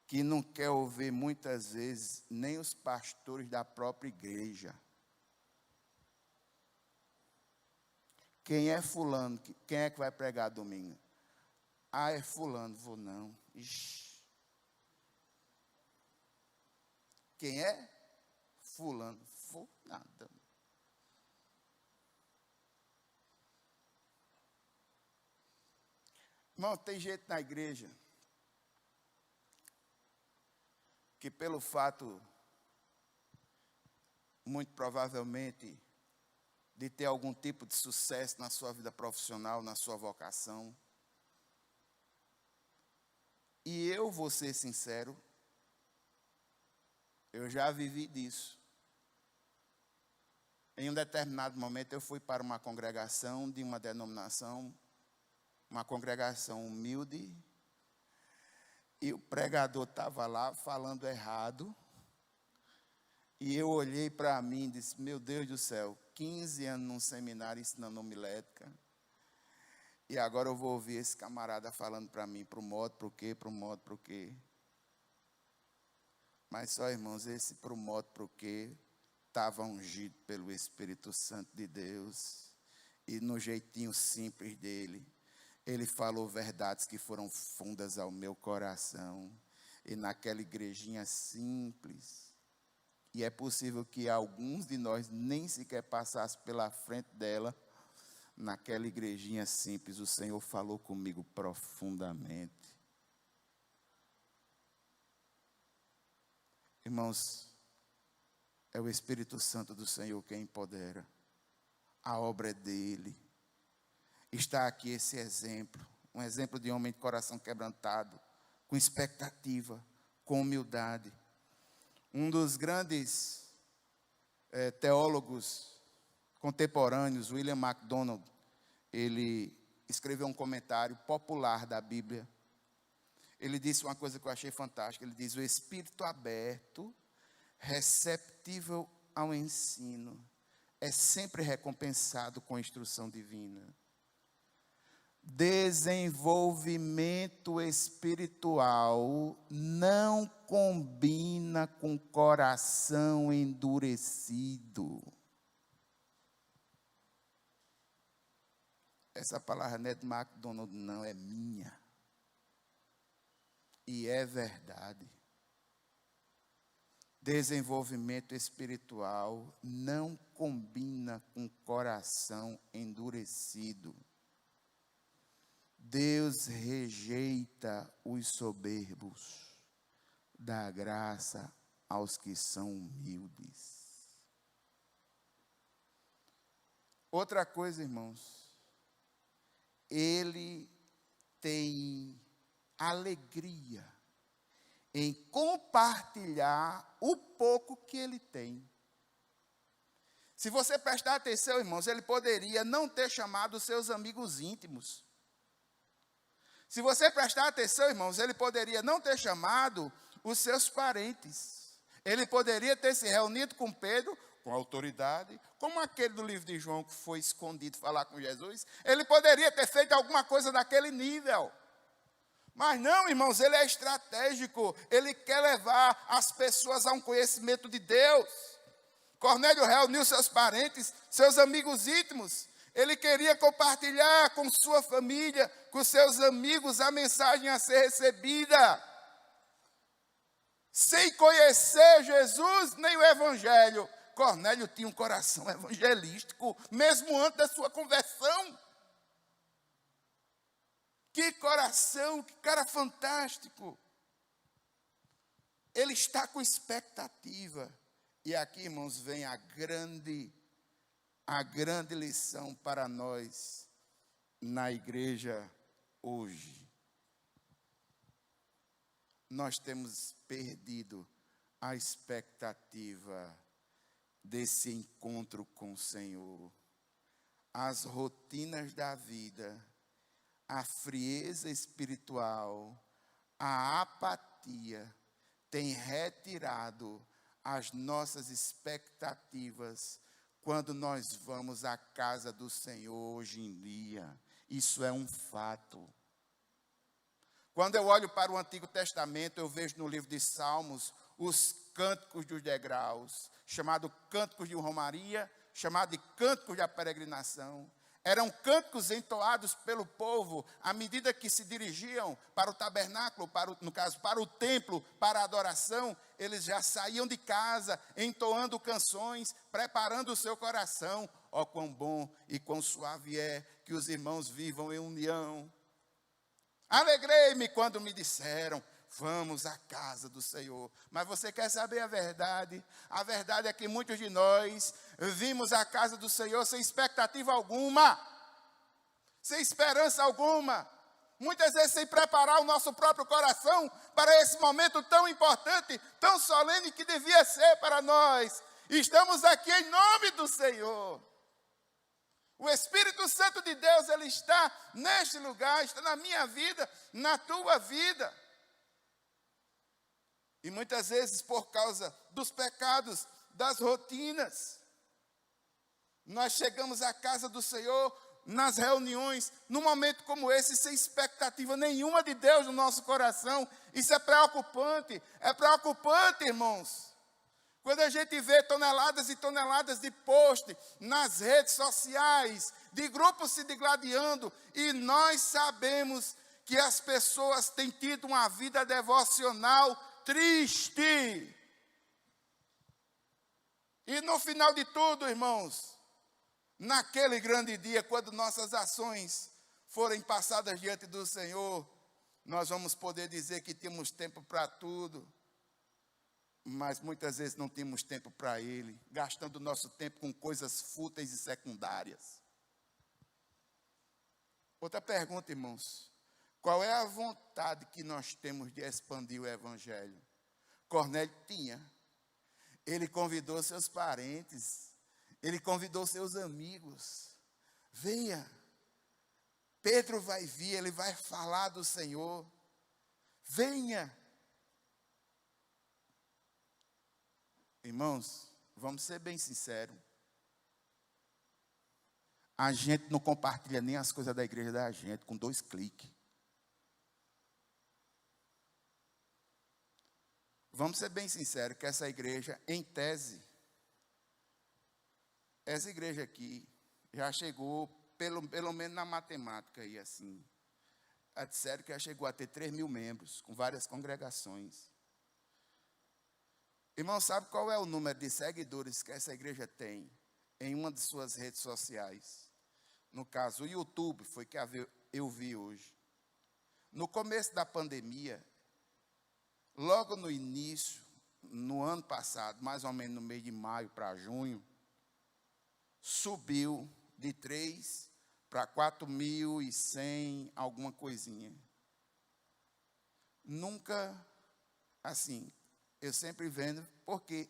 que não quer ouvir muitas vezes nem os pastores da própria igreja. Quem é fulano? Quem é que vai pregar domingo? Ah, é fulano, vou não. Ixi. Quem é? Fulano, vou nada. Irmão, tem gente na igreja que pelo fato, muito provavelmente, de ter algum tipo de sucesso na sua vida profissional, na sua vocação. E eu vou ser sincero, eu já vivi disso. Em um determinado momento eu fui para uma congregação de uma denominação, uma congregação humilde, e o pregador estava lá falando errado, e eu olhei para mim e disse, meu Deus do céu, 15 anos num seminário ensinando homilética, e agora eu vou ouvir esse camarada falando para mim, para o modo, para o quê, para o modo, para o quê. Mas só, irmãos, esse para o modo, para o quê, estava ungido pelo Espírito Santo de Deus, e no jeitinho simples dele, ele falou verdades que foram fundas ao meu coração, e naquela igrejinha simples, e é possível que alguns de nós nem sequer passassem pela frente dela. Naquela igrejinha simples, o Senhor falou comigo profundamente. Irmãos, é o Espírito Santo do Senhor quem empodera. A obra é dele. Está aqui esse exemplo, um exemplo de homem de coração quebrantado, com expectativa, com humildade. Um dos grandes teólogos contemporâneos, William MacDonald, ele escreveu um comentário popular da Bíblia. Ele disse uma coisa que eu achei fantástica. Ele diz: o espírito aberto, receptível ao ensino, é sempre recompensado com instrução divina. Desenvolvimento espiritual não combina com coração endurecido. Essa palavra não é de MacDonald, não, é minha. E é verdade. Desenvolvimento espiritual não combina com coração endurecido. Deus rejeita os soberbos, dá graça aos que são humildes. Outra coisa, irmãos, ele tem alegria em compartilhar o pouco que ele tem. Se você prestar atenção, irmãos, ele poderia não ter chamado os seus amigos íntimos. Se você prestar atenção, irmãos, ele poderia não ter chamado os seus parentes. Ele poderia ter se reunido com Pedro, com autoridade, como aquele do livro de João que foi escondido falar com Jesus. Ele poderia ter feito alguma coisa daquele nível. Mas não, irmãos, ele é estratégico. Ele quer levar as pessoas a um conhecimento de Deus. Cornélio reuniu seus parentes, seus amigos íntimos. Ele queria compartilhar com sua família, com seus amigos, a mensagem a ser recebida. Sem conhecer Jesus nem o Evangelho, Cornélio tinha um coração evangelístico, mesmo antes da sua conversão. Que coração, que cara fantástico. Ele está com expectativa. E aqui, irmãos, vem a grande lição para nós na igreja hoje. Nós temos perdido a expectativa desse encontro com o Senhor. As rotinas da vida, a frieza espiritual, a apatia tem retirado as nossas expectativas quando nós vamos à casa do Senhor hoje em dia. Isso é um fato. Quando eu olho para o Antigo Testamento, eu vejo no livro de Salmos os cânticos dos degraus, chamado cânticos de romaria, chamado de cânticos da peregrinação. Eram cânticos entoados pelo povo à medida que se dirigiam para o tabernáculo, para o templo, para a adoração. Eles já saíam de casa entoando canções, preparando o seu coração. Ó, quão bom e quão suave é que os irmãos vivam em união. Alegrei-me quando me disseram: vamos à casa do Senhor. Mas você quer saber a verdade? A verdade é que muitos de nós vimos à casa do Senhor sem expectativa alguma, sem esperança alguma. Muitas vezes sem preparar o nosso próprio coração para esse momento tão importante, tão solene que devia ser para nós. Estamos aqui em nome do Senhor. O Espírito Santo de Deus, ele está neste lugar, está na minha vida, na tua vida. E muitas vezes, por causa dos pecados, das rotinas, nós chegamos à casa do Senhor, nas reuniões, num momento como esse, sem expectativa nenhuma de Deus no nosso coração. Isso é preocupante, irmãos. Quando a gente vê toneladas e toneladas de posts nas redes sociais, de grupos se degladiando, e nós sabemos que as pessoas têm tido uma vida devocional triste. E no final de tudo, irmãos, naquele grande dia, quando nossas ações forem passadas diante do Senhor, nós vamos poder dizer que temos tempo para tudo. mas muitas vezes não temos tempo para Ele, gastando nosso tempo com coisas fúteis e secundárias. Outra pergunta, irmãos. Qual é a vontade que nós temos de expandir o Evangelho? Cornélio tinha. Ele convidou seus parentes, ele convidou seus amigos. Venha, Pedro vai vir, ele vai falar do Senhor. Venha. Irmãos, vamos ser bem sinceros. A gente não compartilha nem as coisas da igreja da gente com 2 cliques. Vamos ser bem sinceros que essa igreja, em tese, essa igreja aqui já chegou, pelo menos na matemática aí assim, disseram que já chegou a ter 3.000 membros, com várias congregações. Irmão, sabe qual é o número de seguidores que essa igreja tem em uma de suas redes sociais? No caso, o YouTube, foi que eu vi hoje. No começo da pandemia, logo no início, no ano passado, mais ou menos no mês de maio para junho, subiu de 3 para 4.100, alguma coisinha. Nunca, assim, eu sempre vendo, porque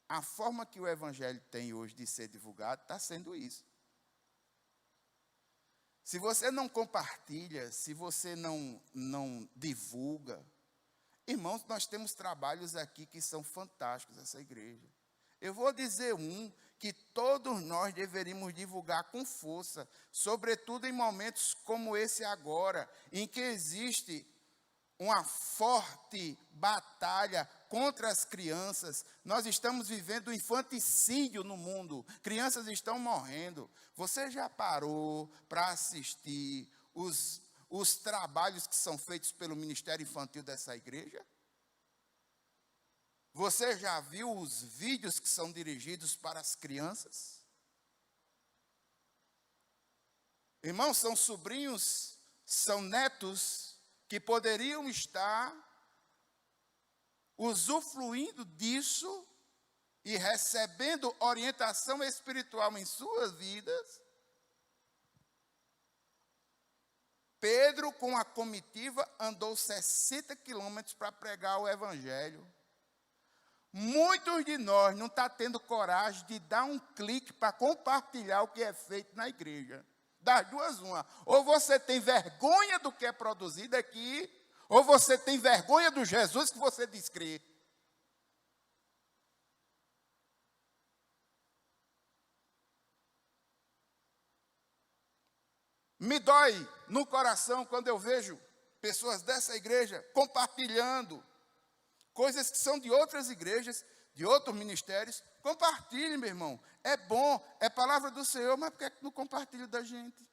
a forma que o Evangelho tem hoje de ser divulgado, está sendo isso. Se você não compartilha, se você não divulga, irmãos, nós temos trabalhos aqui que são fantásticos, essa igreja. Eu vou dizer que todos nós deveríamos divulgar com força, sobretudo em momentos como esse agora, em que existe uma forte batalha contra as crianças. Nós estamos vivendo um infanticídio no mundo. Crianças estão morrendo. Você já parou para assistir os trabalhos que são feitos pelo Ministério Infantil dessa igreja? Você já viu os vídeos que são dirigidos para as crianças? Irmãos, são sobrinhos, são netos que poderiam estar usufruindo disso e recebendo orientação espiritual em suas vidas. Pedro, com a comitiva, andou 60 quilômetros para pregar o Evangelho. Muitos de nós não estão tendo coragem de dar um clique para compartilhar o que é feito na igreja. Das duas, uma. Ou você tem vergonha do que é produzido aqui, ou você tem vergonha do Jesus que você diz crer. Me dói no coração quando eu vejo pessoas dessa igreja compartilhando coisas que são de outras igrejas, de outros ministérios. Compartilhe, meu irmão. É bom, é palavra do Senhor, mas por que não compartilha da gente?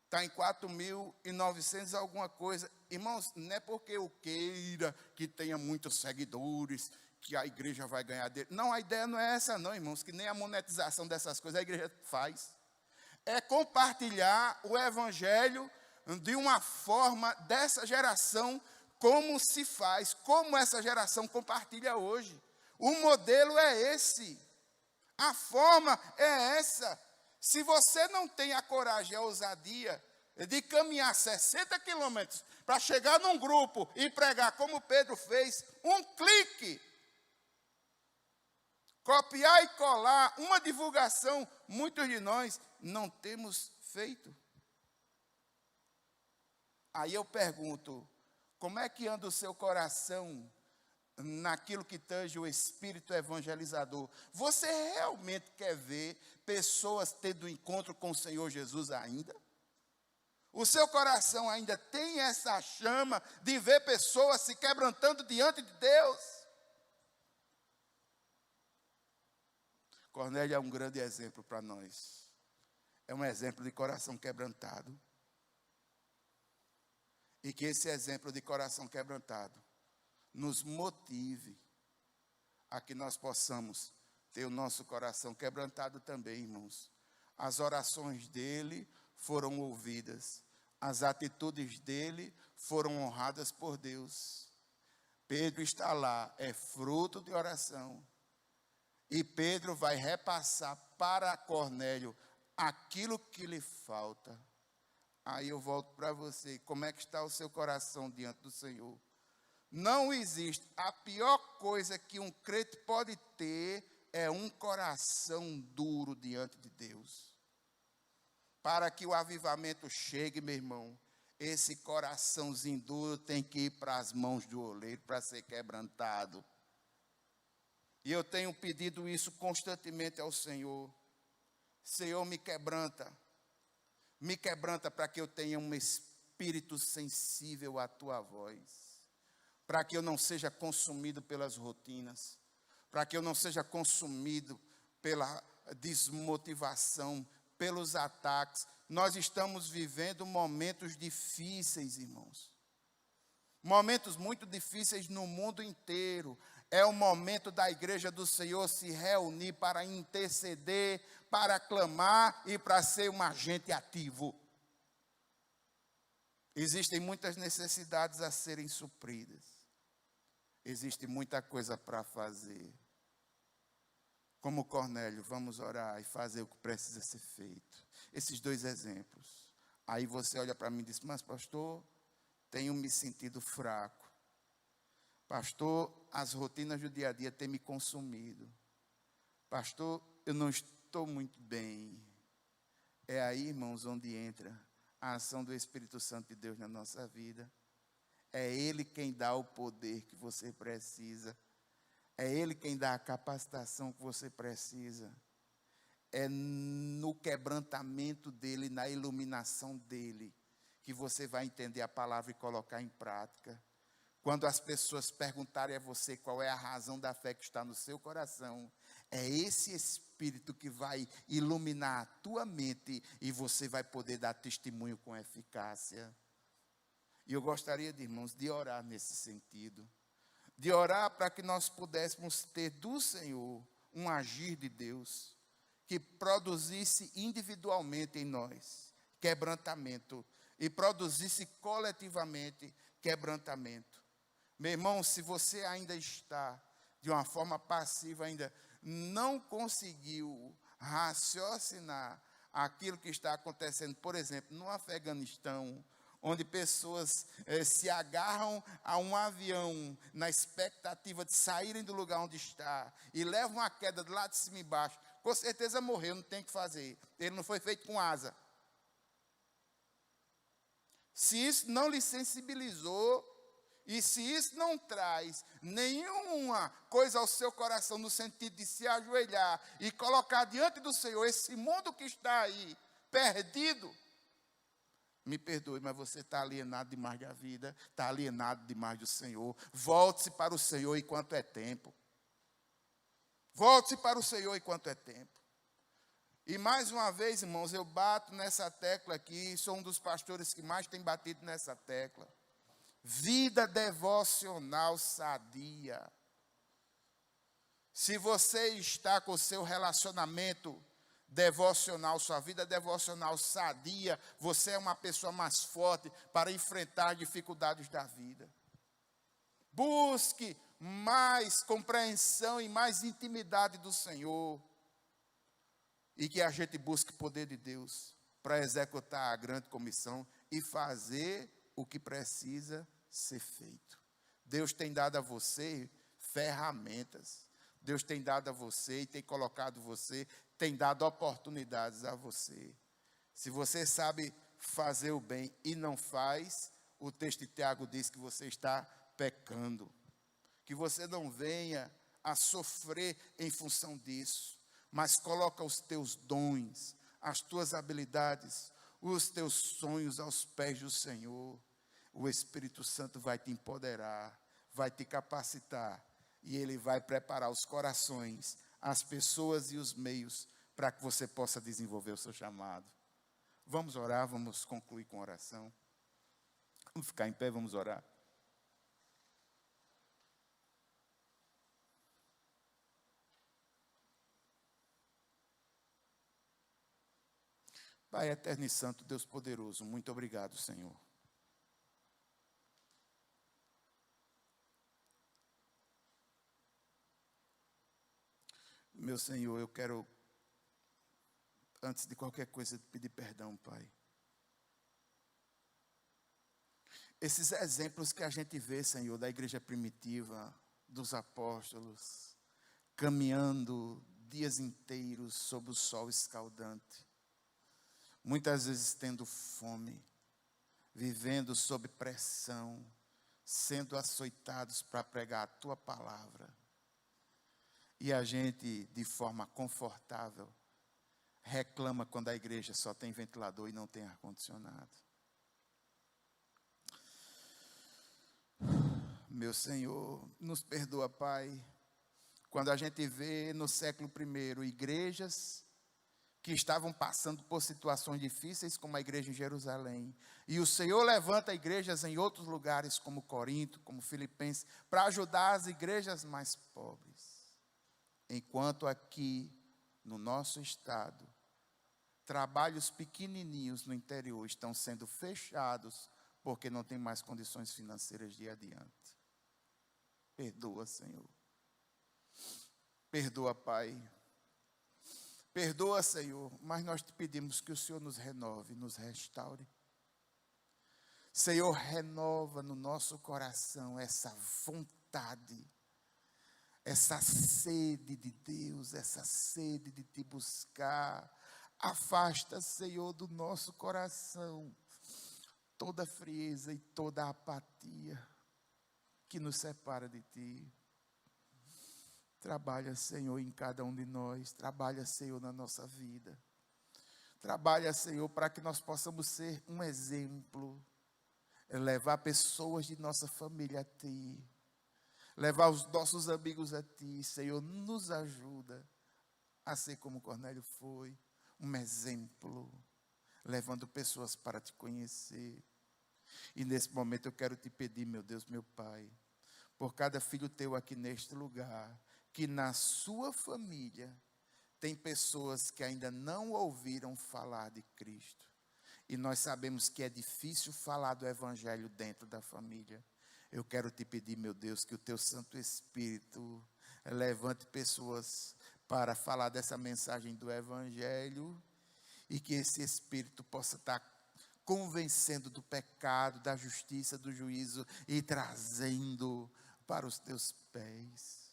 Está em 4.900 alguma coisa. Irmãos, não é porque eu queira que tenha muitos seguidores, que a igreja vai ganhar dele. Não, a ideia não é essa não, irmãos, que nem a monetização dessas coisas a igreja faz. É compartilhar o Evangelho de uma forma dessa geração, como se faz, como essa geração compartilha hoje. O modelo é esse, a forma é essa. Se você não tem a coragem e a ousadia de caminhar 60 quilômetros para chegar num grupo e pregar como Pedro fez, um clique, copiar e colar, uma divulgação, muitos de nós não temos feito. Aí eu pergunto, como é que anda o seu coração naquilo que tange o espírito evangelizador? Você realmente quer ver pessoas tendo encontro com o Senhor Jesus ainda? O seu coração ainda tem essa chama de ver pessoas se quebrantando diante de Deus? Cornélio é um grande exemplo para nós. É um exemplo de coração quebrantado. E que esse exemplo de coração quebrantado nos motive a que nós possamos ter o nosso coração quebrantado também, irmãos. As orações dele foram ouvidas, as atitudes dele foram honradas por Deus. Pedro está lá, é fruto de oração. E Pedro vai repassar para Cornélio aquilo que lhe falta. Aí eu volto para você. Como é que está o seu coração diante do Senhor? Não existe. A pior coisa que um crente pode ter é um coração duro diante de Deus. Para que o avivamento chegue, meu irmão, esse coraçãozinho duro tem que ir para as mãos do oleiro para ser quebrantado. E eu tenho pedido isso constantemente ao Senhor. Senhor, me quebranta. Me quebranta para que eu tenha um espírito sensível à tua voz. Para que eu não seja consumido pelas rotinas. Para que eu não seja consumido pela desmotivação, pelos ataques. Nós estamos vivendo momentos difíceis, irmãos. Momentos muito difíceis no mundo inteiro. É o momento da igreja do Senhor se reunir para interceder, para clamar e para ser um agente ativo. Existem muitas necessidades a serem supridas. Existe muita coisa para fazer. Como Cornélio, vamos orar e fazer o que precisa ser feito. Esses dois exemplos. Aí você olha para mim e diz, mas pastor, tenho me sentido fraco. Pastor, as rotinas do dia a dia têm me consumido. Pastor, eu não estou muito bem. É aí, irmãos, onde entra a ação do Espírito Santo de Deus na nossa vida. É Ele quem dá o poder que você precisa. É Ele quem dá a capacitação que você precisa. É no quebrantamento dEle, na iluminação dEle, que você vai entender a palavra e colocar em prática. Quando as pessoas perguntarem a você qual é a razão da fé que está no seu coração, é esse Espírito que vai iluminar a tua mente e você vai poder dar testemunho com eficácia. E eu gostaria, de irmãos, de orar nesse sentido. De orar para que nós pudéssemos ter do Senhor um agir de Deus que produzisse individualmente em nós quebrantamento e produzisse coletivamente quebrantamento. Meu irmão, se você ainda está de uma forma passiva, ainda não conseguiu raciocinar aquilo que está acontecendo, por exemplo, no Afeganistão, onde pessoas se agarram a um avião na expectativa de saírem do lugar onde está e levam uma queda de lá de cima e embaixo, com certeza morreu, não tem o que fazer. Ele não foi feito com asa. Se isso não lhe sensibilizou, e se isso não traz nenhuma coisa ao seu coração, no sentido de se ajoelhar e colocar diante do Senhor esse mundo que está aí, perdido, me perdoe, mas você está alienado demais da vida, está alienado demais do Senhor. Volte-se para o Senhor enquanto é tempo. Volte-se para o Senhor enquanto é tempo. E mais uma vez, irmãos, eu bato nessa tecla aqui, sou um dos pastores que mais tem batido nessa tecla. Vida devocional sadia. Se você está com o seu relacionamento devocional, sua vida devocional sadia, você é uma pessoa mais forte para enfrentar dificuldades da vida. Busque mais compreensão e mais intimidade do Senhor. E que a gente busque o poder de Deus para executar a grande comissão e fazer o que precisa ser feito. Deus tem dado a você ferramentas. Deus tem dado a você e tem colocado você, tem dado oportunidades a você. Se você sabe fazer o bem e não faz, o texto de Tiago diz que você está pecando. Que você não venha a sofrer em função disso, mas coloca os teus dons, as tuas habilidades, os teus sonhos aos pés do Senhor. O Espírito Santo vai te empoderar, vai te capacitar, e Ele vai preparar os corações, as pessoas e os meios para que você possa desenvolver o seu chamado. Vamos orar, vamos concluir com oração. Vamos ficar em pé, vamos orar. Pai eterno e santo, Deus poderoso, muito obrigado, Senhor. Meu Senhor, eu quero, antes de qualquer coisa, pedir perdão, Pai. Esses exemplos que a gente vê, Senhor, da igreja primitiva, dos apóstolos, caminhando dias inteiros sob o sol escaldante, muitas vezes tendo fome, vivendo sob pressão, sendo açoitados para pregar a Tua palavra. E a gente, de forma confortável, reclama quando a igreja só tem ventilador e não tem ar-condicionado. Meu Senhor, nos perdoa, Pai, quando a gente vê no século I igrejas que estavam passando por situações difíceis, como a igreja em Jerusalém, e o Senhor levanta igrejas em outros lugares, como Corinto, como Filipenses, para ajudar as igrejas mais pobres. Enquanto aqui, no nosso estado, trabalhos pequenininhos no interior estão sendo fechados, porque não tem mais condições financeiras de ir adiante. Perdoa, Senhor. Perdoa, Pai. Perdoa, Senhor, mas nós te pedimos que o Senhor nos renove, nos restaure. Senhor, renova no nosso coração essa vontade, essa sede de Deus, essa sede de te buscar. Afasta, Senhor, do nosso coração toda frieza e toda apatia que nos separa de ti. Trabalha, Senhor, em cada um de nós. Trabalha, Senhor, na nossa vida. Trabalha, Senhor, para que nós possamos ser um exemplo. Levar pessoas de nossa família a ti. Levar os nossos amigos a ti. Senhor, nos ajuda a ser como Cornélio foi. Um exemplo. Levando pessoas para te conhecer. E nesse momento eu quero te pedir, meu Deus, meu Pai, por cada filho teu aqui neste lugar, que na sua família tem pessoas que ainda não ouviram falar de Cristo. E nós sabemos que é difícil falar do Evangelho dentro da família. Eu quero te pedir, meu Deus, que o teu Santo Espírito levante pessoas para falar dessa mensagem do Evangelho e que esse Espírito possa estar convencendo do pecado, da justiça, do juízo e trazendo para os teus pés.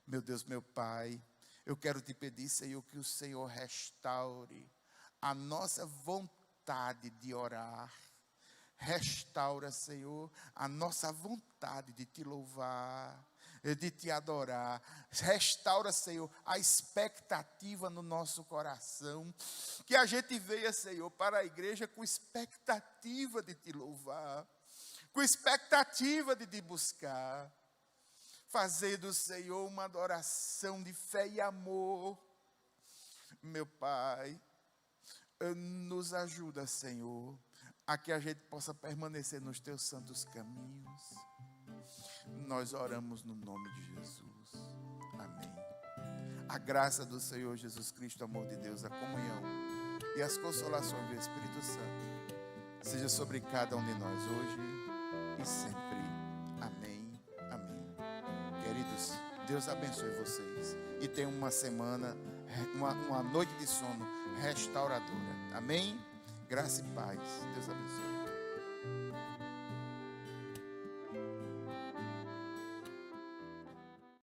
Meu Deus, meu Pai, eu quero te pedir, Senhor, que o Senhor restaure a nossa vontade de orar. Restaura, Senhor, a nossa vontade de te louvar, de te adorar. Restaura, Senhor, a expectativa no nosso coração. Que a gente venha, Senhor, para a igreja com expectativa de te louvar, com expectativa de te buscar. Fazer do Senhor uma adoração de fé e amor. Meu Pai, nos ajuda, Senhor, a que a gente possa permanecer nos teus santos caminhos. Nós oramos no nome de Jesus. Amém. A graça do Senhor Jesus Cristo, o amor de Deus, a comunhão e as consolações do Espírito Santo seja sobre cada um de nós hoje e sempre. Amém. Amém. Queridos, Deus abençoe vocês e tenham uma semana, uma noite de sono restauradora. Amém? Graça e paz. Deus abençoe.